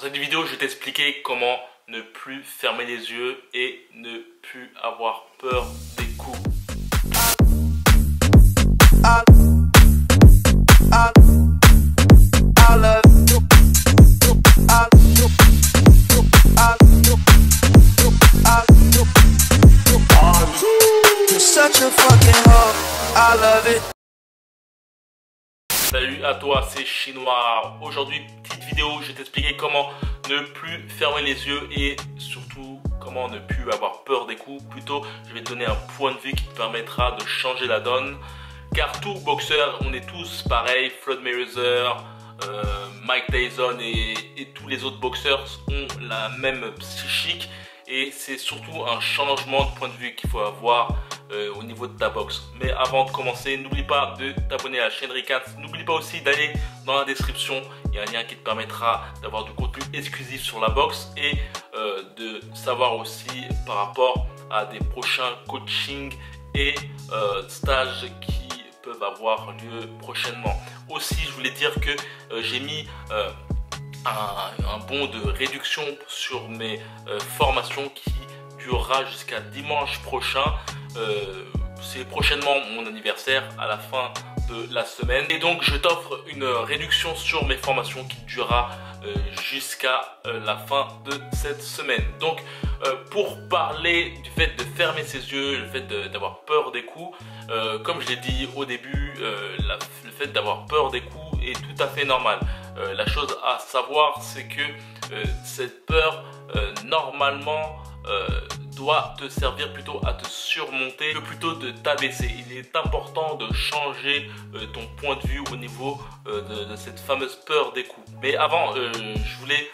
cette vidéo, je vais t'expliquer comment ne plus fermer les yeux et ne plus avoir peur des coups. Salut à toi, c'est Chinois. Aujourd'hui, petite vidéo, je vais t'expliquer comment ne plus fermer les yeux et surtout comment ne plus avoir peur des coups. Plutôt, je vais te donner un point de vue qui te permettra de changer la donne. Car tout boxeur, on est tous pareils. Floyd Mayweather, Mike Tyson et tous les autres boxeurs ont la même psychique. Et c'est surtout un changement de point de vue qu'il faut avoir au niveau de ta boxe. Mais avant de commencer, n'oublie pas de t'abonner à la chaîne Ricans. N'oublie pas aussi d'aller dans la description. Il y a un lien qui te permettra d'avoir du contenu exclusif sur la boxe et de savoir aussi par rapport à des prochains coachings et stages qui peuvent avoir lieu prochainement. Aussi, je voulais dire que j'ai mis un bon de réduction sur mes formations qui durera jusqu'à dimanche prochain. C'est prochainement mon anniversaire à la fin de la semaine et donc je t'offre une réduction sur mes formations qui durera jusqu'à la fin de cette semaine. Donc pour parler du fait de fermer ses yeux, le fait d'avoir peur des coups, comme je l'ai dit au début, le fait d'avoir peur des coups est tout à fait normal. La chose à savoir, c'est que cette peur, normalement, doit te servir plutôt à te surmonter que plutôt de t'abaisser. Il est important de changer ton point de vue au niveau de cette fameuse peur des coups. Mais avant, je voulais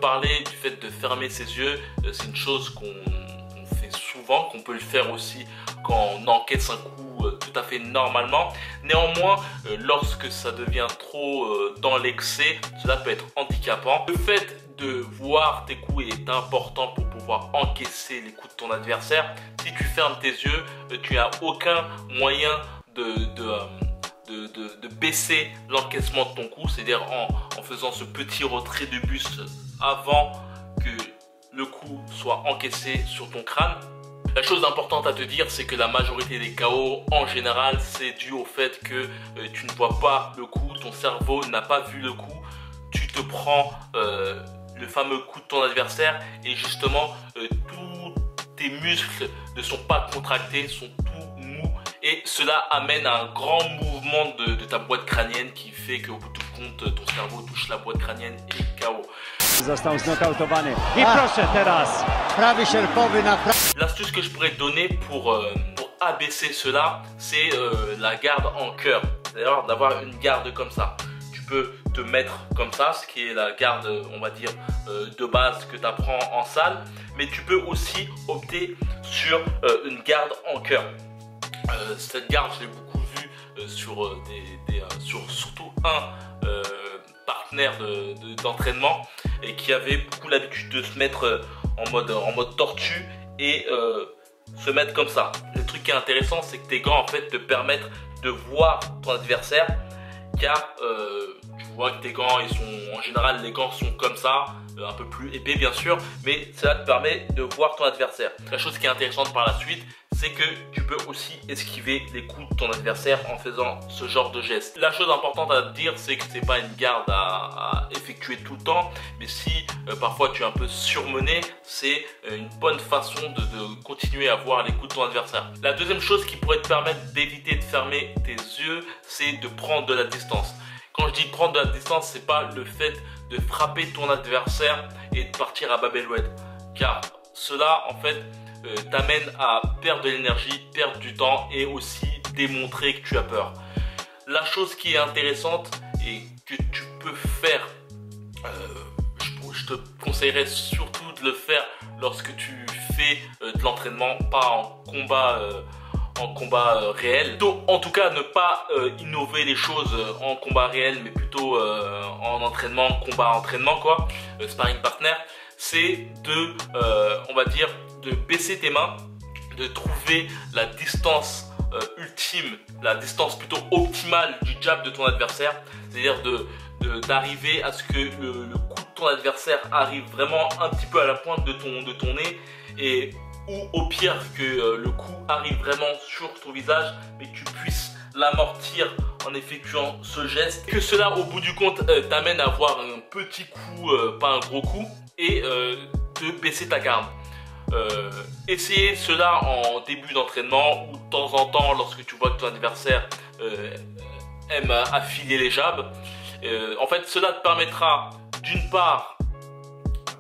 parler du fait de fermer ses yeux. C'est une chose qu'on fait souvent, qu'on peut le faire aussi quand on encaisse un coup tout à fait normalement. Néanmoins, lorsque ça devient trop dans l'excès, cela peut être handicapant. Le fait de voir tes coups est important pour pouvoir encaisser les coups de ton adversaire. Si tu fermes tes yeux, tu n'as aucun moyen de baisser l'encaissement de ton coup, c'est-à-dire en faisant ce petit retrait de buste avant que le coup soit encaissé sur ton crâne. La chose importante à te dire, c'est que la majorité des KO, en général, c'est dû au fait que tu ne vois pas le coup, ton cerveau n'a pas vu le coup, tu te prends le fameux coup de ton adversaire et justement tous tes muscles ne sont pas contractés, sont tout mous et cela amène à un grand mouvement de ta boîte crânienne qui fait qu'au bout du compte, ton cerveau touche la boîte crânienne et KO. L'astuce que je pourrais te donner pour abaisser cela, c'est la garde en cœur, c'est-à-dire d'avoir une garde comme ça. Tu peux te mettre comme ça, ce qui est la garde, on va dire, de base que tu apprends en salle, mais tu peux aussi opter sur une garde en cœur. Cette garde, je l'ai beaucoup vue sur surtout un partenaire d'entraînement et qui avait beaucoup l'habitude de se mettre en mode tortue et se mettre comme ça. Le truc qui est intéressant, c'est que tes gants en fait te permettent de voir ton adversaire, car tu vois que tes gants, ils sont en général, les gants sont comme ça, un peu plus épais bien sûr, mais cela te permet de voir ton adversaire. La chose qui est intéressante par la suite, c'est que tu peux aussi esquiver les coups de ton adversaire en faisant ce genre de geste. La chose importante à te dire, c'est que c'est pas une garde à effectuer tout le temps, mais si parfois tu es un peu surmené, c'est une bonne façon de continuer à voir les coups de ton adversaire. La deuxième chose qui pourrait te permettre d'éviter de fermer tes yeux, c'est de prendre de la distance. Quand je dis prendre de la distance, c'est pas le fait de frapper ton adversaire et de partir à babelouette, car cela en fait t'amène à perdre de l'énergie, perdre du temps et aussi démontrer que tu as peur. La chose qui est intéressante et que tu peux faire, je te conseillerais surtout de le faire lorsque tu fais de l'entraînement, pas en combat réel. Donc, en tout cas, ne pas innover les choses en combat réel, mais plutôt en entraînement, combat-entraînement quoi, sparring partner, c'est de, on va dire, de baisser tes mains, de trouver la distance ultime, la distance plutôt optimale du jab de ton adversaire, c'est-à-dire d'arriver à ce que le coup de ton adversaire arrive vraiment un petit peu à la pointe de ton nez, et ou au pire que le coup arrive vraiment sur ton visage, mais que tu puisses l'amortir en effectuant ce geste, que cela au bout du compte t'amène à avoir un petit coup, pas un gros coup, et de baisser ta garde. Essayez cela en début d'entraînement ou de temps en temps lorsque tu vois que ton adversaire aime affiler les jabs. En fait, cela te permettra d'une part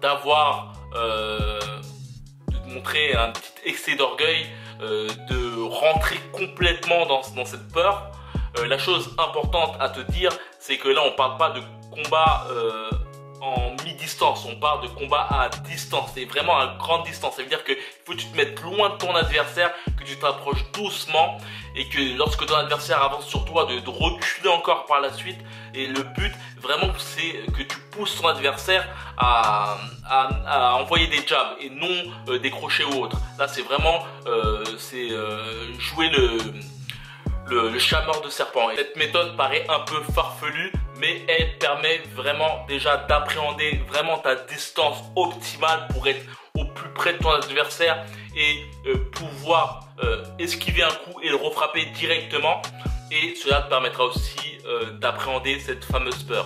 d'avoir de montrer un petit excès d'orgueil, de rentrer complètement dans cette peur. La chose importante à te dire, c'est que là on parle pas de combat en mi-distance, on parle de combat à distance, c'est vraiment à grande distance. Ça veut dire qu'il faut que tu te mettes loin de ton adversaire, que tu t'approches doucement, et que lorsque ton adversaire avance sur toi, de reculer encore par la suite. Et le but vraiment, c'est que tu pousses ton adversaire à envoyer des jabs et non des crochets ou autres. Là c'est vraiment jouer le chat mort de serpent. Et cette méthode paraît un peu farfelue, mais elle permet vraiment déjà d'appréhender vraiment ta distance optimale pour être au plus près de ton adversaire et pouvoir esquiver un coup et le refrapper directement. Et cela te permettra aussi d'appréhender cette fameuse peur.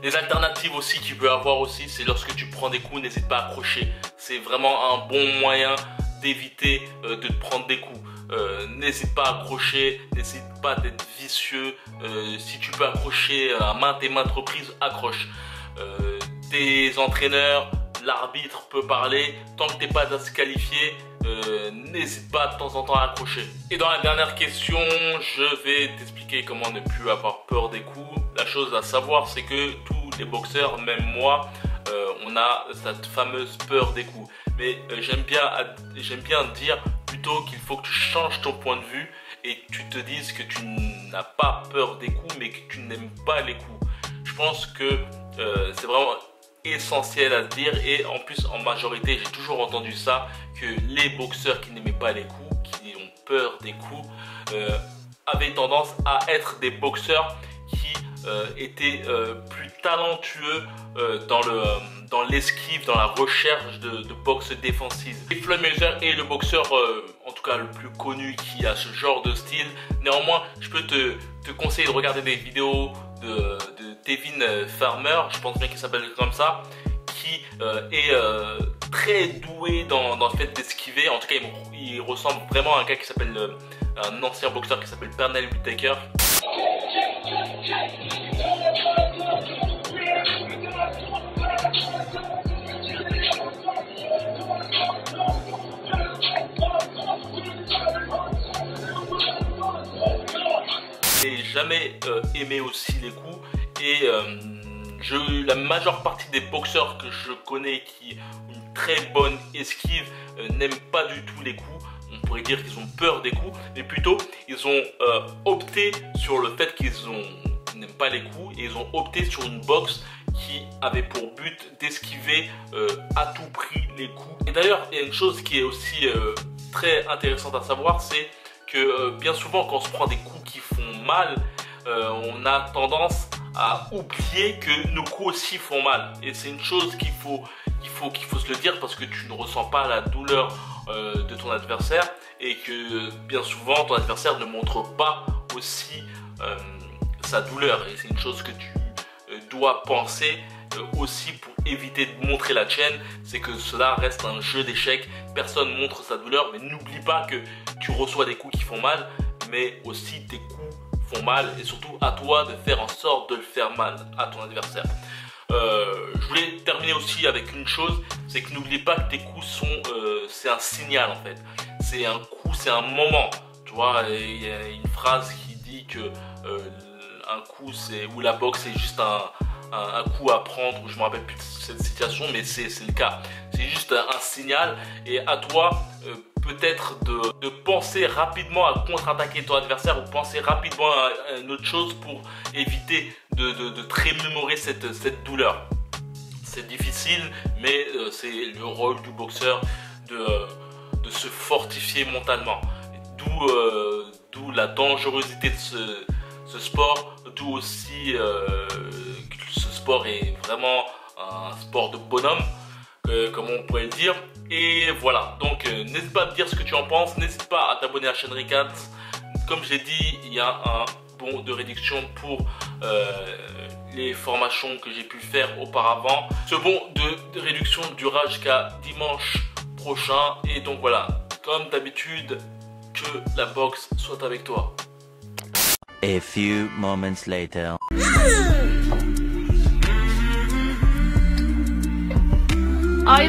Les alternatives aussi qu'il peut y avoir aussi, c'est lorsque tu prends des coups, n'hésite pas à accrocher. C'est vraiment un bon moyen d'éviter de te prendre des coups. N'hésite pas à accrocher, n'hésite pas d'être vicieux. Si tu peux accrocher à maintes et maintes reprises, accroche. Tes entraîneurs, l'arbitre peut parler. Tant que tu n'es pas disqualifié, n'hésite pas de temps en temps à accrocher. Et dans la dernière question, je vais t'expliquer comment ne plus avoir peur des coups. La chose à savoir, c'est que tous les boxeurs, même moi, on a cette fameuse peur des coups. Mais j'aime bien dire plutôt qu'il faut que tu changes ton point de vue et que tu te dises que tu n'as pas peur des coups, mais que tu n'aimes pas les coups. Je pense que c'est vraiment essentiel à se dire, et en plus en majorité j'ai toujours entendu ça, que les boxeurs qui n'aimaient pas les coups, qui ont peur des coups, avaient tendance à être des boxeurs qui étaient plus talentueux dans l'esquive, dans la recherche de boxe défensive. Floyd Mayweather est le boxeur en tout cas le plus connu qui a ce genre de style. Néanmoins, je peux te conseiller de regarder des vidéos de Tevin Farmer, je pense bien qu'il s'appelle comme ça, qui est très doué dans le fait d'esquiver. En tout cas, il ressemble vraiment à un gars qui s'appelle un ancien boxeur qui s'appelle Pernell Whitaker. J'ai jamais aimé aussi les coups, et la majeure partie des boxeurs que je connais qui ont une très bonne esquive n'aiment pas du tout les coups. On pourrait dire qu'ils ont peur des coups, mais plutôt ils ont opté sur le fait qu'ils n'aiment pas les coups, et ils ont opté sur une boxe qui avait pour but d'esquiver à tout prix les coups. Et d'ailleurs, il y a une chose qui est aussi très intéressante à savoir, c'est que bien souvent quand on se prend des coups qui font mal, on a tendance à oublier que nos coups aussi font mal. Et c'est une chose qu'il faut se le dire, parce que tu ne ressens pas la douleur de ton adversaire, et que bien souvent ton adversaire ne montre pas aussi sa douleur. Et c'est une chose que tu dois penser aussi pour éviter de montrer la tienne, c'est que cela reste un jeu d'échecs. Personne montre sa douleur, mais n'oublie pas que tu reçois des coups qui font mal, mais aussi tes coups font mal, et surtout à toi de faire en sorte de le faire mal à ton adversaire. Je voulais terminer aussi avec une chose, c'est que n'oublie pas que tes coups sont, c'est un signal en fait. C'est un coup, c'est un moment. Tu vois, il y a une phrase qui dit que un coup, c'est, ou la boxe, c'est juste un coup à prendre, ou je me rappelle plus de cette situation, mais c'est le cas. C'est juste un signal, et à toi peut-être de penser rapidement à contre-attaquer ton adversaire, ou penser rapidement à une autre chose pour éviter de très mémorer cette douleur. C'est difficile, mais c'est le rôle du boxeur de se fortifier mentalement. D'où la dangerosité de ce sport, d'où aussi que ce sport est vraiment un sport de bonhomme, comme on pourrait le dire. Et voilà, donc n'hésite pas à me dire ce que tu en penses, n'hésite pas à t'abonner à la chaîne Ricat. Comme j'ai dit, il y a un bon de réduction pour les formations que j'ai pu faire auparavant. Ce bon de réduction durera jusqu'à dimanche prochain. Et donc voilà, comme d'habitude, que la boxe soit avec toi. A few moments later. I